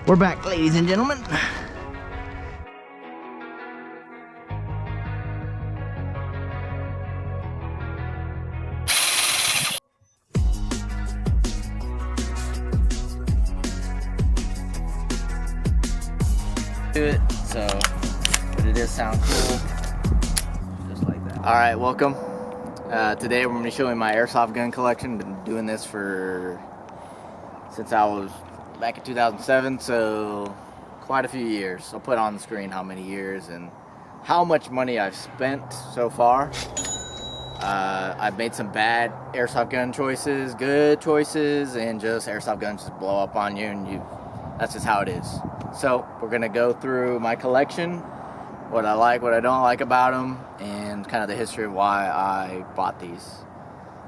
We're back, ladies and gentlemen. Do it, so, but it does sound cool, just like that. All right, welcome. Today we're going to be showing my airsoft gun collection. Been doing this since I was back in 2007, so quite a few years. I'll put on the screen how many years and how much money I've spent so far. I've made some bad airsoft gun choices, good choices, and just airsoft guns just blow up on you, and that's just how it is. So we're gonna go through my collection, what I like, what I don't like about them, and kind of the history of why I bought these.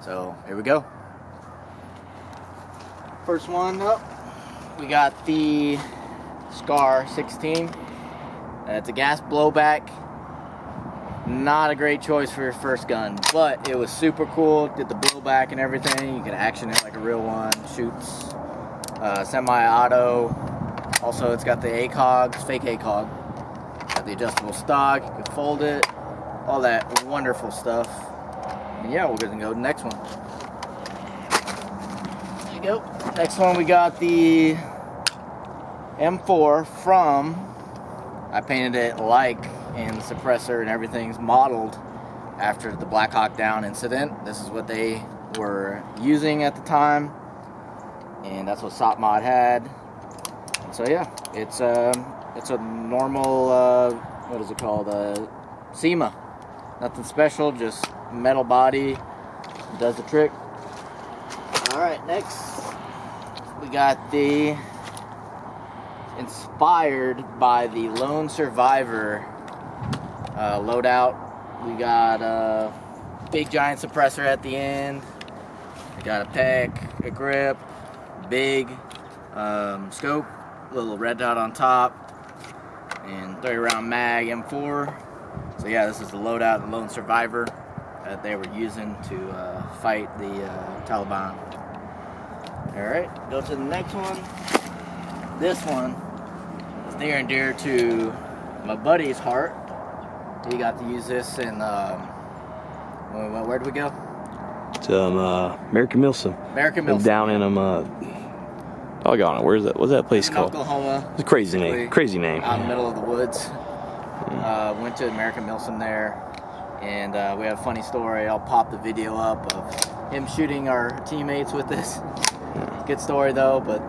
So here we go. First one up, we got the Scar 16. It's a gas blowback. Not a great choice for your first gun, but it was super cool. Did the blowback and everything. You can action it like a real one. Shoots semi-auto. Also, it's got the ACOG, fake ACOG. Got the adjustable stock. You can fold it. All that wonderful stuff. And yeah, we're gonna go to the next one. There you go. Next one, we got the M4 from. I painted it like in suppressor and everything's modeled after the Black Hawk Down incident. This is what they were using at the time, and that's what SOP-Mod had. So yeah, it's a normal what is it called, SEMA. Nothing special, just metal body, does the trick. All right, next we got the, inspired by the Lone Survivor loadout. We got a big giant suppressor at the end. We got a pec, a grip, big scope, little red dot on top, and 30 round mag M4. So yeah, this is the loadout, the Lone Survivor that they were using to fight the Taliban. Alright, go to the next one. This one is near and dear to my buddy's heart. He got to use this in, where did we go? To American Milsom. American Milsom. Down in doggone it, where's that? What's that place called? Oklahoma. It's a crazy name. Crazy name. Out in the middle of the woods. Went to American Milsom there, and we have a funny story. I'll pop the video up of him shooting our teammates with this. Good story though, but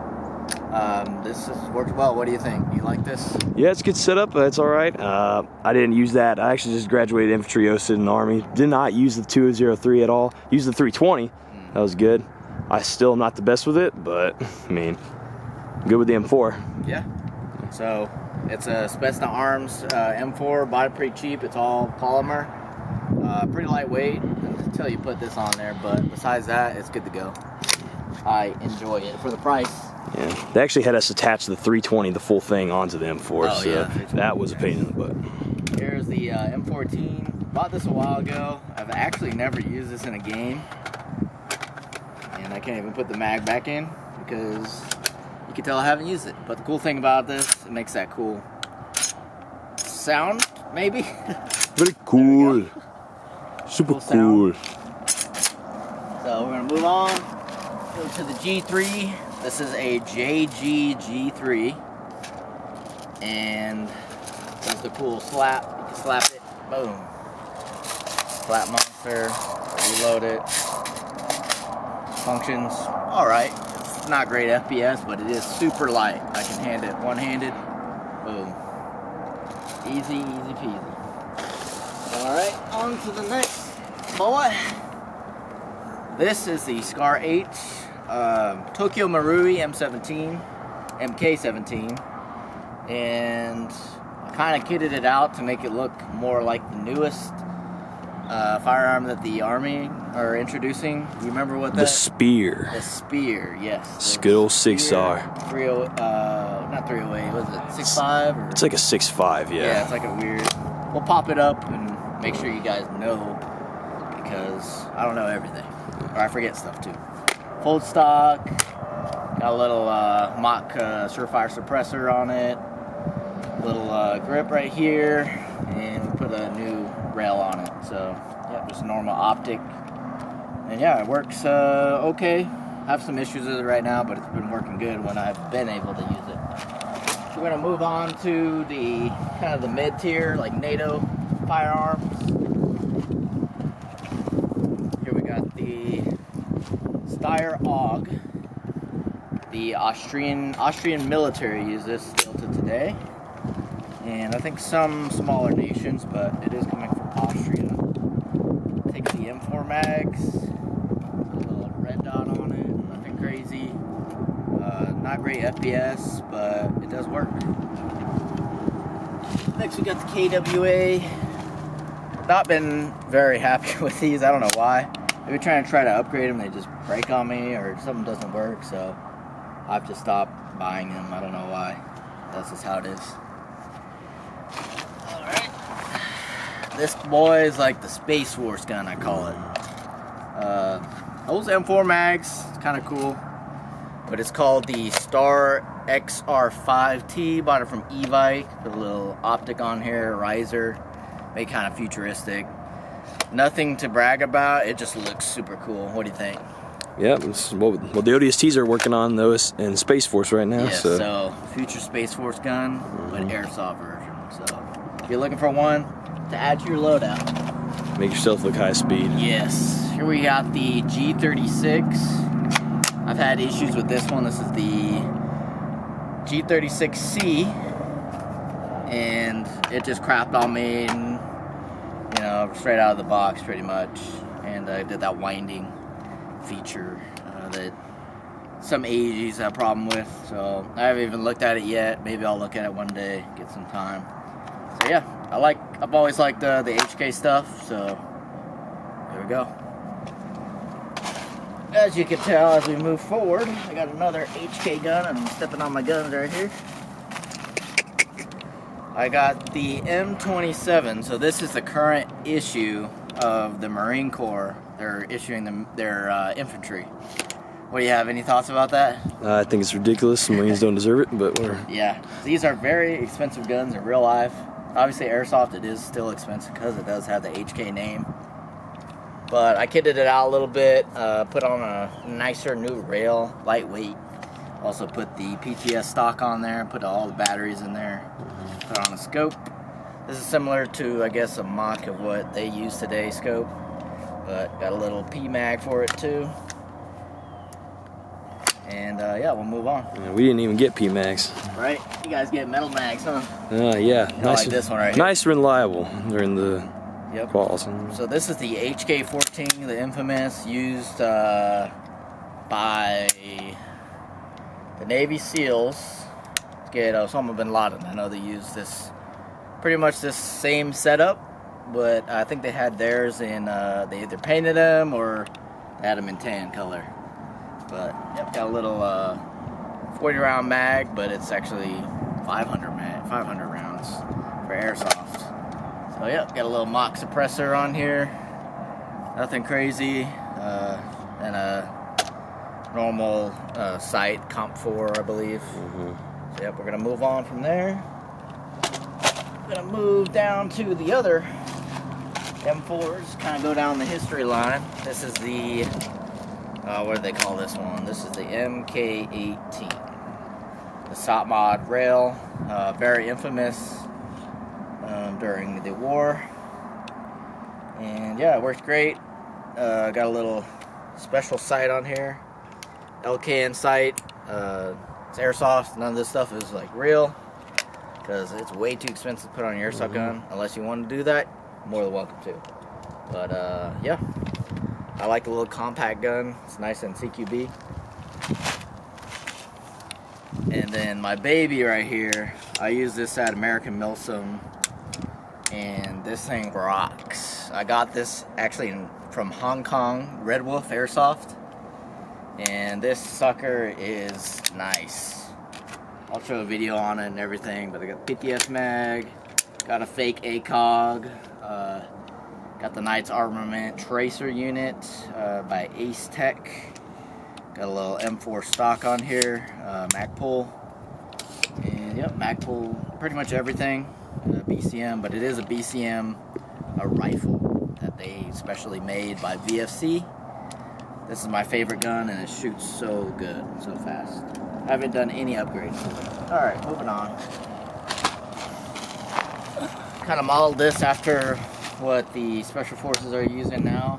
this has worked well. What do you think? You like this? Yeah, it's a good setup. That's all right. I didn't use that. I actually just graduated infantry, OSID in the Army. Did not use the 203 at all. Used the 320. That was good. I still am not the best with it, but I mean, good with the M4. Yeah. So it's a Spetsna Arms M4. Bought it pretty cheap. It's all polymer. Pretty lightweight until you put this on there, but besides that, it's good to go. I enjoy it for the price. Yeah, they actually had us attach the 320, the full thing, onto the M4, oh, so yeah, that was a pain in the butt. Here's the M14. Bought this a while ago. I've actually never used this in a game, and I can't even put the mag back in because you can tell I haven't used it. But the cool thing about this, it makes that cool sound, maybe. Very cool. Super cool. So we're gonna move on. Go to the G3. This is a JG G3, and there's the cool slap. You can slap it, boom. Slap monster, reload it. Functions all right. It's not great FPS, but it is super light. I can hand it one-handed, boom. Easy, easy peasy. All right, on to the next boy. This is the Scar 8 Tokyo Marui MK17, and I kind of kitted it out to make it look more like the newest firearm that the Army are introducing. Do you remember what that? The Spear. The Spear, yes. Good old 6R. Not 308, was it 6.5? Or? It's like a 6.5, yeah. Yeah, it's like a weird. We'll pop it up and make sure you guys know, because I don't know everything. Or I forget stuff too. Fold stock, Got a little mock Surefire suppressor on it. Little grip right here, and we put a new rail on it. So yeah, just normal optic. And yeah, it works okay. I have some issues with it right now, but it's been working good when I've been able to use it. We're gonna move on to the kind of the mid-tier, like NATO firearms. Here we got the Steyr AUG. The Austrian military use this still to today, and I think some smaller nations, but it is coming from Austria. Take the M4 mags. Red dot on it, nothing crazy. Not great FPS, but it does work. Next we got the KWA. Not been very happy with these, I don't know why. Maybe trying to upgrade them, they just break on me, or something doesn't work, so I have to stop buying them. I don't know why. That's just how it is. Alright. This boy is like the Space Force gun, I call it. Those M4 mags, it's kind of cool, but it's called the Star XR5T. Bought it from Evike. Put a little optic on here, riser, made kind of futuristic. Nothing to brag about. It just looks super cool. What do you think? Yeah, well, the ODSTs are working on those in Space Force right now. Yeah, so future Space Force gun, but airsoft version. So if you're looking for one to add to your loadout, make yourself look high speed. Yes. Here we got the G36. I've had issues with this one. This is the G36C, and it just crapped on me, and, you know, straight out of the box pretty much. And I did that winding feature that some AGs have a problem with. So I haven't even looked at it yet. Maybe I'll look at it one day, get some time. So yeah, I've always liked the HK stuff. So there we go. As you can tell, as we move forward, I got another HK gun, and I'm stepping on my guns right here. I got the M27, so this is the current issue of the Marine Corps. They're issuing their infantry. What do you have? Any thoughts about that? I think it's ridiculous. Marines don't deserve it, but yeah, these are very expensive guns in real life. Obviously, airsoft, it is still expensive because it does have the HK name. But I kitted it out a little bit, put on a nicer new rail, lightweight. Also put the PTS stock on there, put all the batteries in there, put on a scope. This is similar to, I guess, a mock of what they use today, scope. But got a little P-mag for it too. And yeah, we'll move on. Yeah, we didn't even get P-mags. Right? You guys get metal mags, huh? Yeah. Nice, like this one right here. Nice and reliable during the quals. So this is the HK-14, the infamous, used by the Navy SEALs to get Osama bin Laden. I know they use this, pretty much this same setup, but I think they had theirs in, they either painted them or they had them in tan color. But yep, got a little 40 round mag, but it's actually 500 rounds for airsoft. So yep, got a little mock suppressor on here. Nothing crazy, and a normal sight, Comp 4, I believe. So yep, we're gonna move on from there. Gonna move down to the other M4s, kind of go down the history line. This is the, what do they call this one? This is the MK18. The SOT mod rail, very infamous during the war. And yeah, it works great. Got a little special sight on here. LKN sight. It's airsoft. None of this stuff is like real, because it's way too expensive to put on your airsoft gun. Unless you want to do that, more than welcome to. But yeah, I like the little compact gun. It's nice and CQB. And then my baby right here, I use this at American Milsom, and this thing rocks. I got this actually from Hong Kong, Red Wolf Airsoft, and this sucker is nice. I'll show a video on it and everything, but I got PTS mag, got a fake ACOG, got the Knights Armament Tracer unit by Ace Tech. Got a little M4 stock on here, mag pull, and yep, mag pull pretty much everything, BCM, but it is a BCM, a rifle that they specially made by VFC. This is my favorite gun, and it shoots so good, so fast. I haven't done any upgrades. Alright, moving on. Kind of modeled this after what the Special Forces are using now.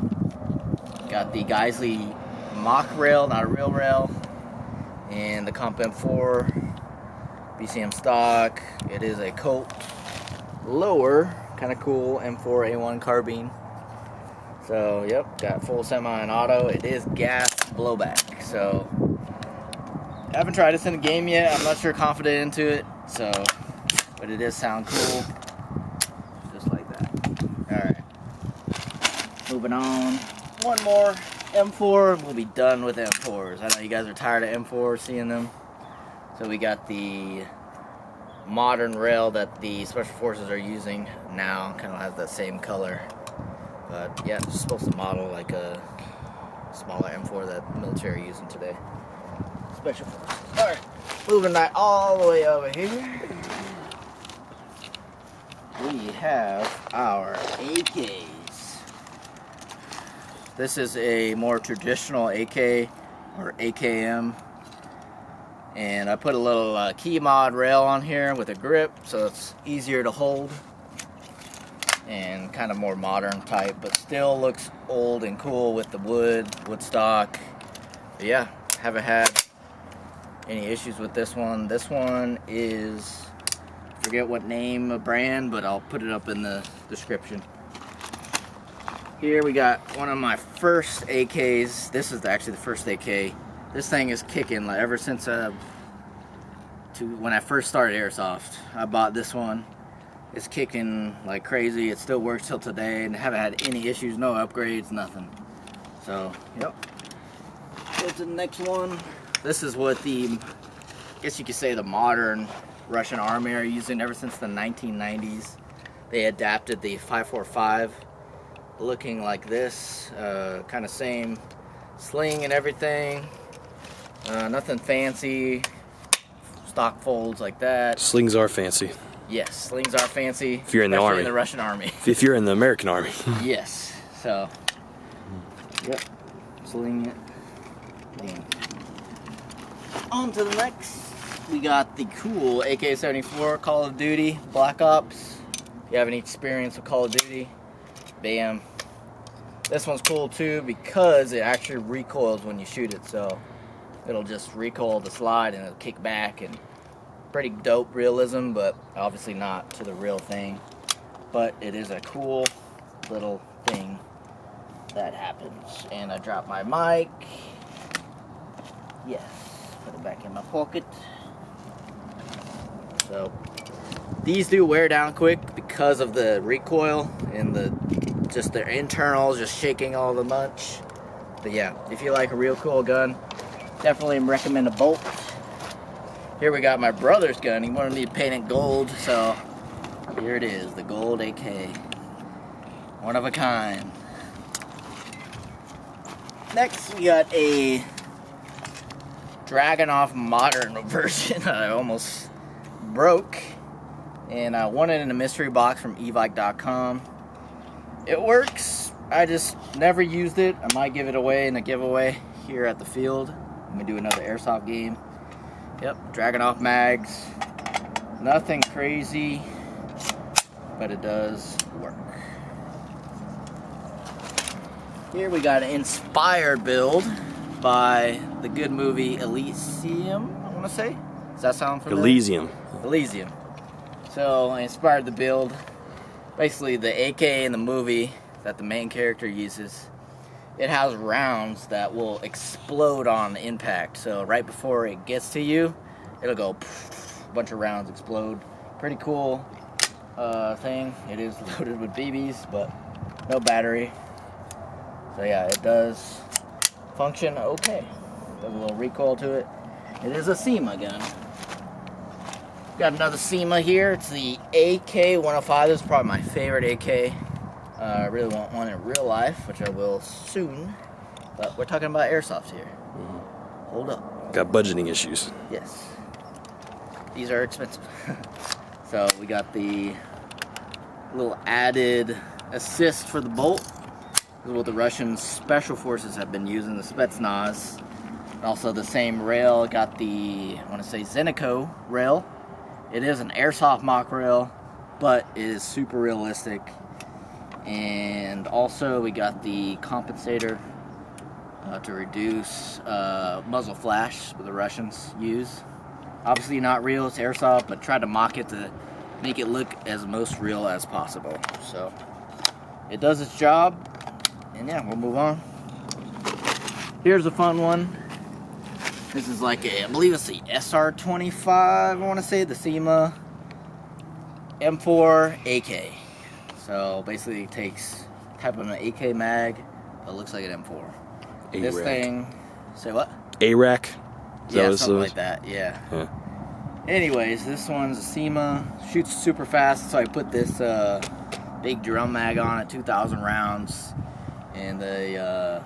Got the Geisley mock rail, not a real rail, and the Comp M4 BCM stock. It is a Colt lower, kind of cool M4A1 carbine. So yep, got full semi and auto. It is gas blowback. So I haven't tried this in a game yet. I'm not sure confident into it. So, but it does sound cool, just like that. All right, moving on. One more M4. We'll be done with M4s. I know you guys are tired of M4s, seeing them. So we got the modern rail that the Special Forces are using now. Kind of has that same color. But yeah, it's supposed to model like a smaller M4 that the military are using today. Special Forces. Alright, moving right all the way over here. We have our AKs. This is a more traditional AK or AKM. And I put a little key mod rail on here with a grip so it's easier to hold. And kind of more modern type, but still looks old and cool with the wood stock. But yeah, haven't had any issues with this one. This one is, forget what name of brand, but I'll put it up in the description. Here we got one of my first AKs. This is actually the first AK. This thing is kicking like ever since when I first started Airsoft. I bought this one. It's kicking like crazy. It still works till today, and haven't had any issues, no upgrades, nothing. So, yep. Go to the next one. This is what I guess you could say the modern Russian army are using ever since the 1990s. They adapted the 545, looking like this, kind of same sling and everything. Nothing fancy. Stock folds like that. Slings are fancy. Yes, slings are fancy. If you're in the army. In the Russian army. If you're in the American army. Yes. So, yep. Sling it. Bam. On to the next. We got the cool AK-74 Call of Duty Black Ops. If you have any experience with Call of Duty, bam. This one's cool too because it actually recoils when you shoot it. So, it'll just recoil the slide and it'll kick back, and pretty dope realism, but obviously not to the real thing. But it is a cool little thing that happens. And I dropped my mic. Yes, put it back in my pocket. So these do wear down quick because of the recoil and just their internals just shaking all the bunch. But yeah, if you like a real cool gun, definitely recommend a bolt. Here we got my brother's gun. He wanted me to paint it gold, so here it is, the gold AK. One of a kind. Next, we got a Dragunov modern version I almost broke. And I won it in a mystery box from evike.com. It works. I just never used it. I might give it away in a giveaway here at the field. I'm going to do another Airsoft game. Yep, Dragunov mags. Nothing crazy, but it does work. Here we got an inspired build by the good movie Elysium, I want to say. Does that sound familiar? Elysium. Elysium. So I inspired the build. Basically the AK in the movie that the main character uses, it has rounds that will explode on impact. So right before it gets to you, it'll go poof, a bunch of rounds explode. Pretty cool thing. It is loaded with BBs, but no battery. So yeah, it does function okay. Does a little recoil to it. It is a SEMA gun. Got another SEMA here. It's the AK-105. This is probably my favorite AK. I really want one in real life, which I will soon. But we're talking about Airsoft here. hold up. Got budgeting issues. Yes. These are expensive. So we got the little added assist for the bolt. This is what the Russian special forces have been using, the Spetsnaz. Also the same rail, got the, I want to say Zenico rail. It is an airsoft mock rail, but it is super realistic. And also we got the compensator to reduce muzzle flash that the Russians use. Obviously not real, it's airsoft, but try to mock it to make it look as most real as possible. So it does its job, and yeah, we'll move on. Here's a fun one. This is like a, I believe it's the SR25, I want to say, the SEMA M4 AK. So basically it takes type of an AK mag, but it looks like an M4. This thing, say what? ARAC? Yeah, something like that, yeah. Huh. Anyways, this one's a SEMA, shoots super fast, so I put this big drum mag on it, 2,000 rounds, and the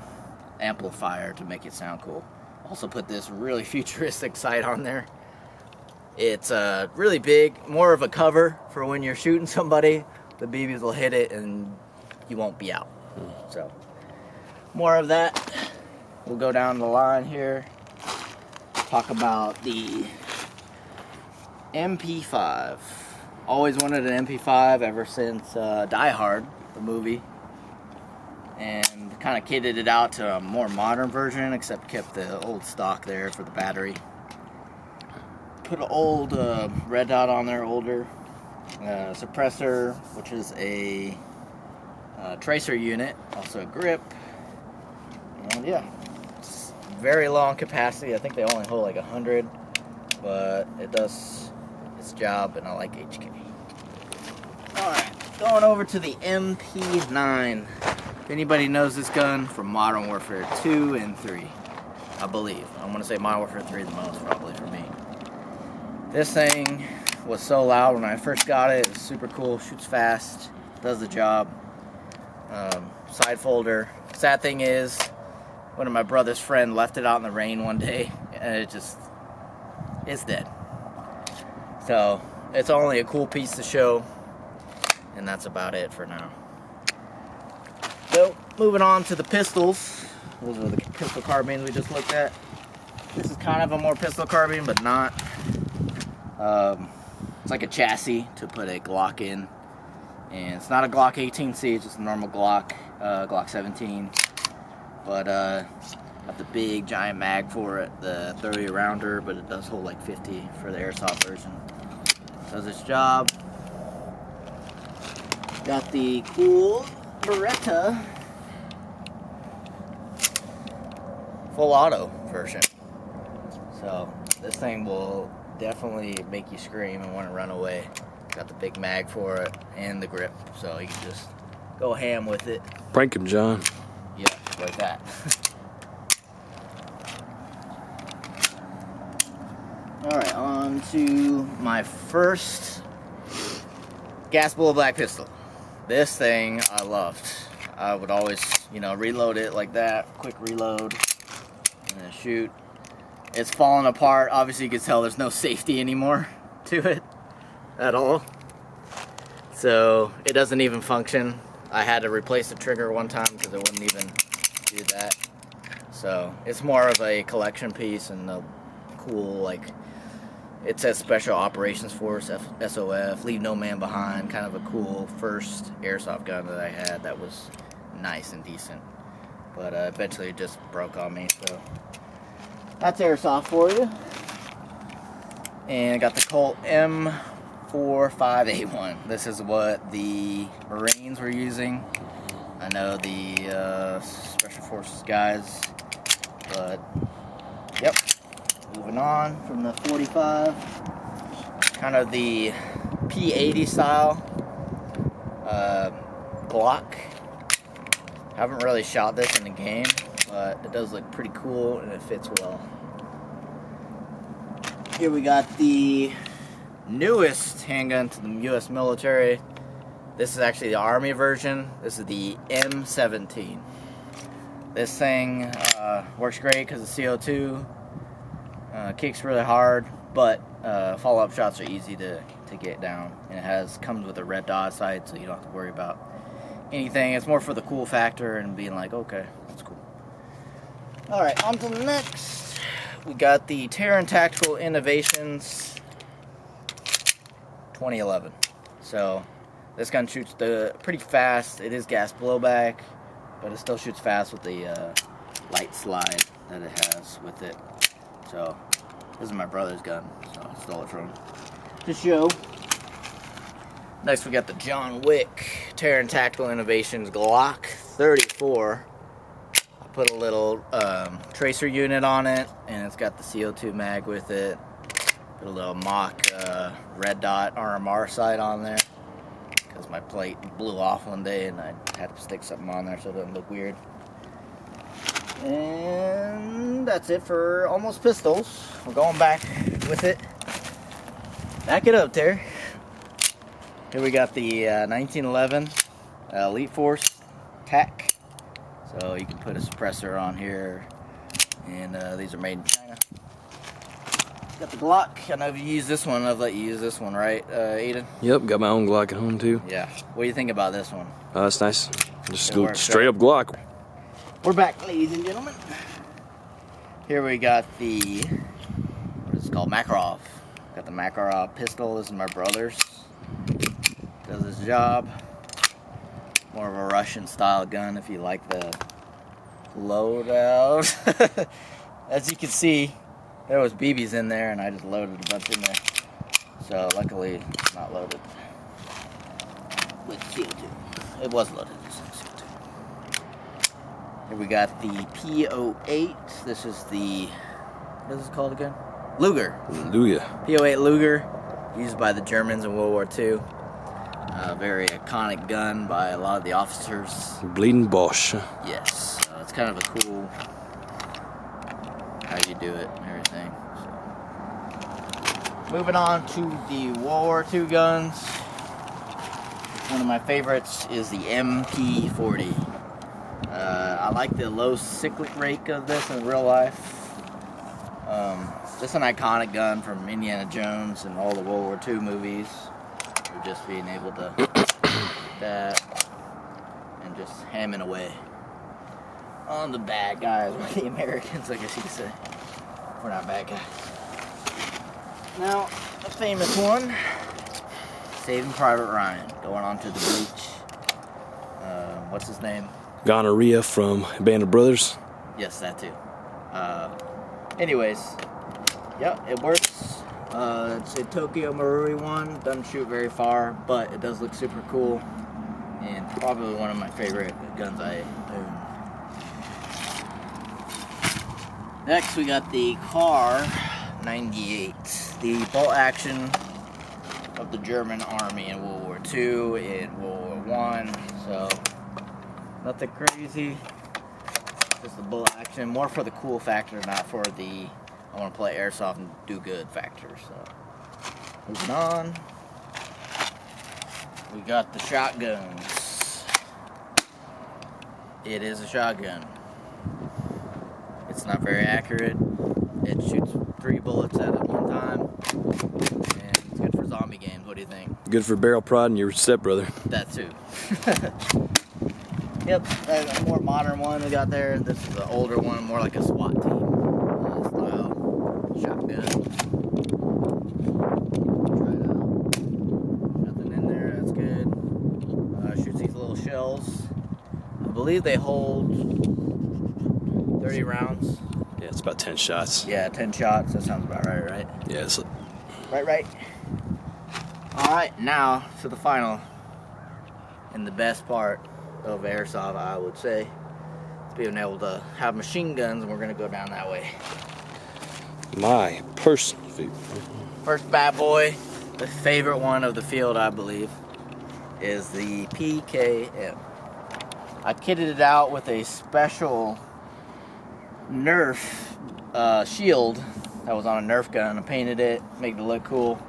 amplifier to make it sound cool. Also put this really futuristic sight on there. It's really big, more of a cover for when you're shooting somebody. The BBs will hit it and you won't be out. So, more of that. We'll go down the line here. Talk about the MP5. Always wanted an MP5 ever since Die Hard, the movie. And kind of kitted it out to a more modern version, except kept the old stock there for the battery. Put an old red dot on there, older suppressor, which is a tracer unit, also a grip, and yeah, it's very long capacity. I think they only hold like 100, but it does its job, and I like HK. Alright, going over to the MP9. If anybody knows this gun from Modern Warfare 2 and 3, I believe. I'm going to say Modern Warfare 3 the most, probably, for me. This thing was so loud when I first got it. It's super cool, shoots fast, does the job. Side folder. Sad thing is, one of my brother's friend left it out in the rain one day, and it's dead. So, it's only a cool piece to show, and that's about it for now. So, moving on to the pistols. Those are the pistol carbines we just looked at. This is kind of a more pistol carbine, but not. It's like a chassis to put a Glock in. And it's not a Glock 18C, it's just a normal Glock, Glock 17. But, got the big giant mag for it, the 30 rounder, but it does hold like 50 for the airsoft version. Does its job. Got the cool Beretta full auto version. So this thing will definitely make you scream and want to run away. Got the big mag for it and the grip, so you can just go ham with it. Prank him, John. Yeah, like that. Alright, on to my first gas bullet black pistol. This thing I loved. I would always, reload it like that, quick reload, and then shoot. It's falling apart. Obviously you can tell there's no safety anymore to it at all. So it doesn't even function. I had to replace the trigger one time because it wouldn't even do that. So it's more of a collection piece and a cool, it says Special Operations Force, SOF, Leave No Man Behind, kind of a cool first airsoft gun that I had that was nice and decent. But eventually it just broke on me, so that's airsoft for you. And I got the Colt M45A1. This is what the Marines were using. I know the Special Forces guys, but yep. Moving on from the 45, kind of the P80 style Glock. Haven't really shot this in the game, but it does look pretty cool and it fits well. Here we got the newest handgun to the US military. This is actually the Army version. This is the M17. This thing works great because of CO2. Kicks really hard, but follow-up shots are easy to get down. And it comes with a red dot sight, so you don't have to worry about anything. It's more for the cool factor and being like, okay, that's cool. All right, on to the next. We got the Terran Tactical Innovations 2011. So this gun shoots pretty fast. It is gas blowback, but it still shoots fast with the light slide that it has with it. So this is my brother's gun, so I stole it from him to show. Next we got the John Wick Terran Tactical Innovations Glock 34. I put a little tracer unit on it, and it's got the CO2 mag with it. Put a little mock red dot RMR sight on there because my plate blew off one day and I had to stick something on there so it doesn't look weird. And that's it for almost pistols. We're going back with it. Back it up there. Here we got the 1911 Elite Force TAC. So you can put a suppressor on here, and these are made in China. Got the Glock. I know if you use this one, I've let you use this one, right, Aiden? Yep, got my own Glock at home too. Yeah. What do you think about this one? That's nice. Just It go works, straight right? up Glock. We're back, ladies and gentlemen. Here we got the, what is it called, Makarov. Got the Makarov pistol. This is my brother's. Does his job. More of a Russian style gun if you like the loadout. As you can see, there was BBs in there and I just loaded a bunch in there. So luckily it's not loaded with CO2. It was loaded with CO2. Here we got the P08. This is the, what is this called again? Luger. Hallelujah. P08 Luger, used by the Germans in World War II. Very iconic gun by a lot of the officers. Bleeding Bosch. Yes, it's kind of a cool how you do it and everything. So. Moving on to the World War II guns. One of my favorites is the MP40. I like the low cyclic rate of this in real life. Just an iconic gun from Indiana Jones and all the World War II movies. Or just being able to that and just hamming away on the bad guys, or the Americans, I guess you could say. We're not bad guys. Now, a famous one, Saving Private Ryan, going on to the beach. What's his name? Gonorrhea from Band of Brothers. Yes, that too. Anyways, yep, it works. It's a Tokyo Marui one. Doesn't shoot very far, but it does look super cool. And probably one of my favorite guns I own. Next, we got the Kar 98. The bolt action of the German army in World War II and World War I. So, nothing crazy. Just the bolt action. More for the cool factor, not for the I want to play airsoft and do good factor. So, moving on. We got the shotguns. It is a shotgun. It's not very accurate. It shoots 3 bullets at one time. And it's good for zombie games. What do you think? Good for barrel prod and your stepbrother. That too. Yep, that's a more modern one we got there. This is an older one, more like a SWAT team style shotgun. Try it out. Nothing in there, that's good. Shoots these little shells. I believe they hold 30 rounds. Yeah, it's about 10 shots. Yeah, 10 shots. That sounds about right, right? Yeah, it's Right. Alright, now to the final and the best part of airsoft, I would say. It's being able to have machine guns, and we're going to go down that way. my personal favorite. First bad boy, the favorite one of the field, I believe, is the PKM. I kitted it out with a special Nerf shield that was on a Nerf gun. I painted it, made it look cool.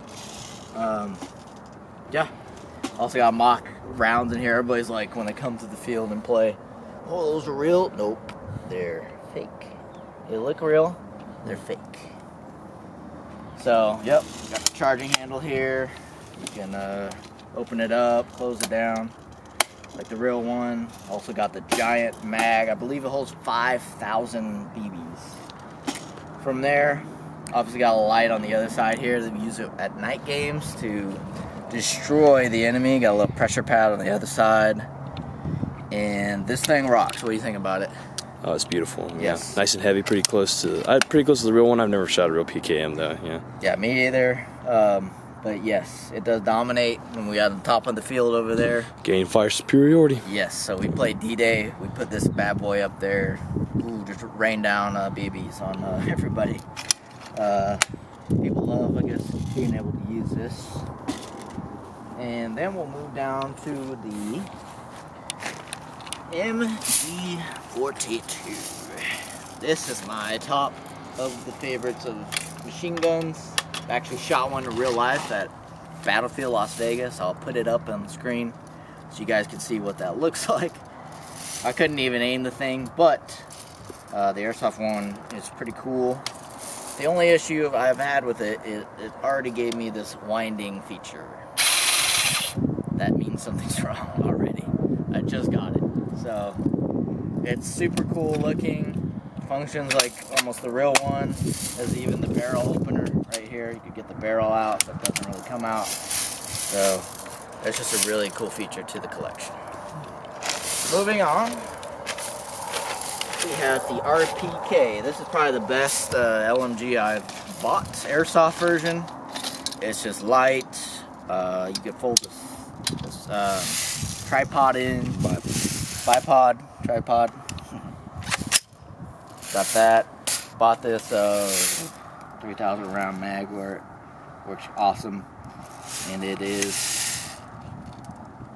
Yeah. Also got mock rounds in here. Everybody's like, when they come to the field and play, oh, those are real? Nope. They're fake. They look real. They're fake. So, yep, got the charging handle here. You can open it up, close it down, like the real one. Also got the giant mag. I believe it holds 5,000 BBs. From there, obviously got a light on the other side here that we use it at night games to destroy the enemy. Got a little pressure pad on the other side. And this thing rocks. What do you think about it? Oh, it's beautiful. Yes. Yeah. Nice and heavy, pretty close to the real one. I've never shot a real PKM though. Yeah. Yeah, me either. But yes, it does dominate when we got on top of the field over there. Gain fire superiority. Yes, so we played D-Day. We put this bad boy up there. Ooh, just rain down BBs on everybody. People love, I guess, being able to use this. And then we'll move down to the MG42. This is my top of the favorites of machine guns. I actually shot one in real life at Battlefield Las Vegas. I'll put it up on the screen so you guys can see what that looks like. I couldn't even aim the thing, but the Airsoft one is pretty cool. The only issue I've had with it is it already gave me this winding feature. That means something's wrong already. I just got it. So it's super cool looking. Functions like almost the real one. There's even the barrel opener right here. You could get the barrel out, but it doesn't really come out. So that's just a really cool feature to the collection. Moving on, we have the RPK. This is probably the best LMG I've bought. Airsoft version. It's just light. You can fold this tripod in. Tripod. Got that. Bought this 3,000 round mag where it works awesome, and it is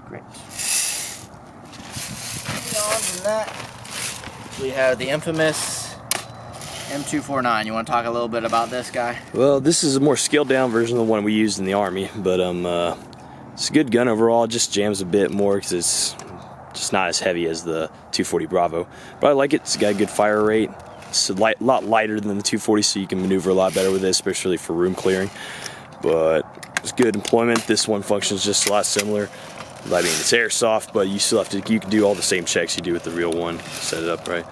great. Moving on from that, we have the infamous M249. You want to talk a little bit about this guy? Well, this is a more scaled down version of the one we used in the Army, but it's a good gun overall. It just jams a bit more because it's just not as heavy as the 240 Bravo. But I like it. It's got a good fire rate. It's a lot lighter than the 240, so you can maneuver a lot better with it, especially for room clearing. But it's good employment. This one functions just a lot similar. I mean, it's airsoft, but you still have to. You can do all the same checks you do with the real one. Set it up right.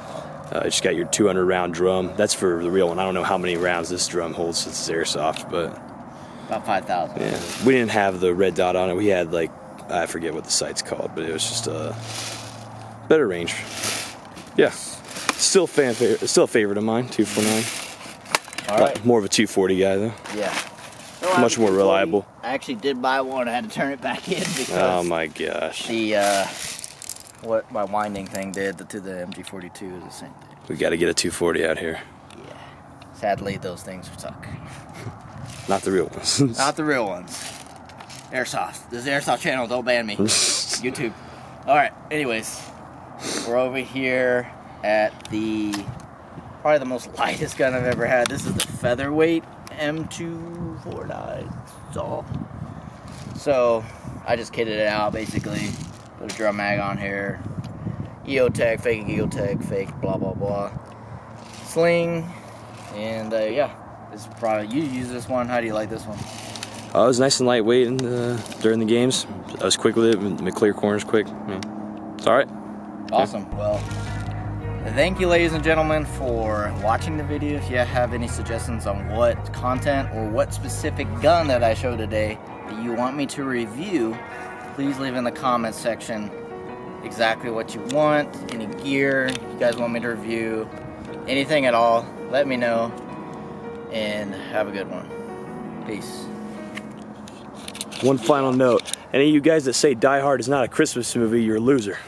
You just got your 200 round drum. That's for the real one. I don't know how many rounds this drum holds since it's airsoft, but about 5,000. Yeah, we didn't have the red dot on it. We had like, I forget what the sight's called, but it was just a better range. Yeah, still a favorite of mine. 249. All right. More of a 240 guy though. Yeah. Much more reliable. I actually did buy one. I had to turn it back in because oh my gosh. The what my winding thing did to the MG42 is the same thing. We got to get a 240 out here. Yeah. Sadly, those things suck. Not the real ones. Not the real ones. Airsoft. This is the Airsoft channel. Don't ban me. YouTube. All right. Anyways, we're over here at probably the most lightest gun I've ever had. This is the featherweight M249. So I just kitted it out basically. Put a drum mag on here. EOTech, fake EOTech, fake blah blah blah. Sling, and yeah. This is probably, you use this one. How do you like this one? It was nice and lightweight during the games. I was quick with it. My clear corners quick. Yeah. It's all right. Awesome. Yeah. Well, thank you, ladies and gentlemen, for watching the video. If you have any suggestions on what content or what specific gun that I showed today that you want me to review, please leave in the comments section exactly what you want, any gear you guys want me to review, anything at all. Let me know, and have a good one. Peace. One final note. Any of you guys that say Die Hard is not a Christmas movie, you're a loser.